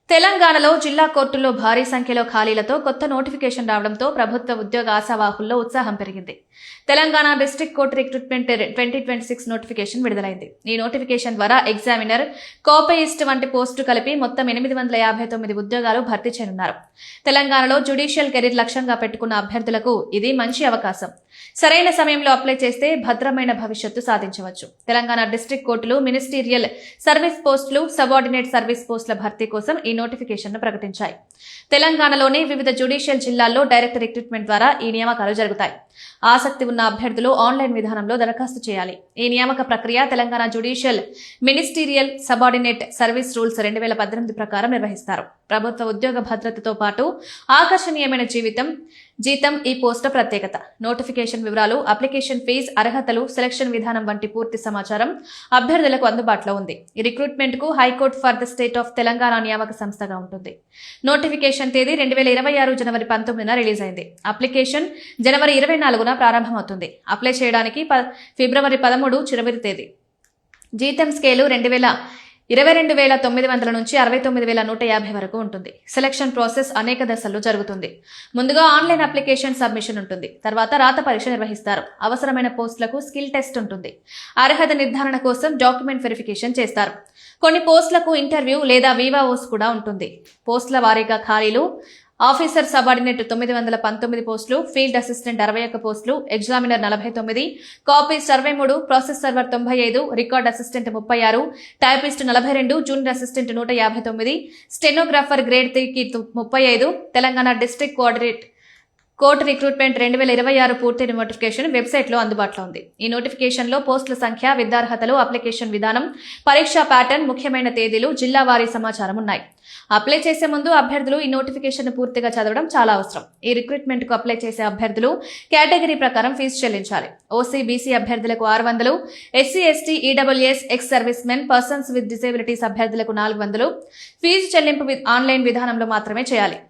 తెలంగాణలో జిల్లా కోర్టుల్లో భారీ సంఖ్యలో ఖాళీలతో కొత్త నోటిఫికేషన్ రావడంతో ప్రభుత్వ ఉద్యోగ ఆశావాహుల్లో ఉత్సాహం పెరిగింది. Telangana district court recruitment 2026 notification విడుదలైంది. ఈ నోటిఫికేషన్ ద్వారా ఎగ్జామినర్, కోపయిస్ట్ వంటి పోస్టు కలిపి మొత్తం 859 ఉద్యోగాలు భర్తీ చేయనున్నారు. తెలంగాణలో జ్యుడిషియల్ కెరీర్ లక్ష్యంగా పెట్టుకున్న అభ్యర్థులకు ఇది మంచి అవకాశం. సరైన సమయంలో అప్లై చేస్తే భద్రమైన భవిష్యత్తు సాధించవచ్చు. తెలంగాణ డిస్ట్రిక్ట్ కోర్టులు మినిస్టీరియల్ సర్వీస్ పోస్టులు, సబార్డినేట్ సర్వీస్ పోస్టుల భర్తీ కోసం ఈ నోటిఫికేషన్ను ప్రకటించాయి. తెలంగాణలోని వివిధ జ్యుడిషియల్ జిల్లాల్లో డైరెక్ట్ రిక్రూట్మెంట్ ద్వారా ఈ నియామకాలు జరుగుతాయి. ఆసక్తి ఉన్న అభ్యర్థులు ఆన్లైన్ విధానంలో దరఖాస్తు చేయాలి. ఈ నియామక ప్రక్రియ Telangana judicial ministerial subordinate service rules 2018 ప్రకారం నిర్వహిస్తారు. ప్రభుత్వ ఉద్యోగ భద్రతతో పాటు ఆకర్షణీయమైన జీతం ఈ పోస్టు ప్రత్యేకత. నోటిఫికేషన్ వివరాలు, అప్లికేషన్ ఫీజు, అర్హతలు, సెలక్షన్ విధానం వంటి పూర్తి సమాచారం అభ్యర్థులకు అందుబాటులో ఉంది. ఈ రిక్రూట్మెంట్ కు high court for the state of Telangana నియామక సంస్థగా ఉంటుంది. నోటిఫికేషన్ తేదీ 2026 జనవరి 19న రిలీజ్ అయింది. అప్లికేషన్ జనవరి 24న ప్రారంభమవుతుంది. అప్లై చేయడానికి ఫిబ్రవరి 13 చివరి తేదీ. జీతం స్కేలు 22,900 నుంచి 69,150 వరకు ఉంటుంది. సెలక్షన్ ప్రాసెస్ అనేక దశల్లో జరుగుతుంది. ముందుగా ఆన్లైన్ అప్లికేషన్ సబ్మిషన్ ఉంటుంది. తర్వాత రాత పరీక్ష నిర్వహిస్తారు. అవసరమైన పోస్టులకు స్కిల్ టెస్ట్ ఉంటుంది. అర్హత నిర్ధారణ కోసం డాక్యుమెంట్ వెరిఫికేషన్ చేస్తారు. కొన్ని పోస్టులకు ఇంటర్వ్యూ లేదా వీవాఓస్ కూడా ఉంటుంది. పోస్టుల వారీగా ఖాళీలు: ఆఫీసర్ సబార్డినేట్ 919 పోస్టులు, ఫీల్డ్ అసిస్టెంట్ 61 పోస్టులు, examiner 49, copyist 63, process server 95, record assistant 36, typist 42, junior assistant 159, stenographer grade 3కి 35. తెలంగాణ డిస్ట్రిక్ట్ కోర్టు రిక్రూట్మెంట్ 2026 పూర్తి నోటిఫికేషన్ వెబ్సైట్లో అందుబాటులో ఉంది. ఈ నోటిఫికేషన్లో పోస్టుల సంఖ్య, విద్యార్హతలు, అప్లికేషన్ విధానం, పరీక్షా ప్యాటర్న్, ముఖ్యమైన తేదీలు, జిల్లా వారీ సమాచారం ఉన్నాయి. అప్లై చేసే ముందు అభ్యర్థులు ఈ నోటిఫికేషన్ పూర్తిగా చదవడం చాలా అవసరం. ఈ రిక్రూట్మెంట్ కు అప్లై చేసే అభ్యర్థులు కేటగిరీ ప్రకారం ఫీజు చెల్లించాలి. ఓసీ, బీసీ అభ్యర్థులకు 600, SC, ST, EWS, ex service men, persons with disabilities అభ్యర్థులకు 400. ఫీజు చెల్లింపు ఆన్లైన్ విధానంలో మాత్రమే చేయాలి.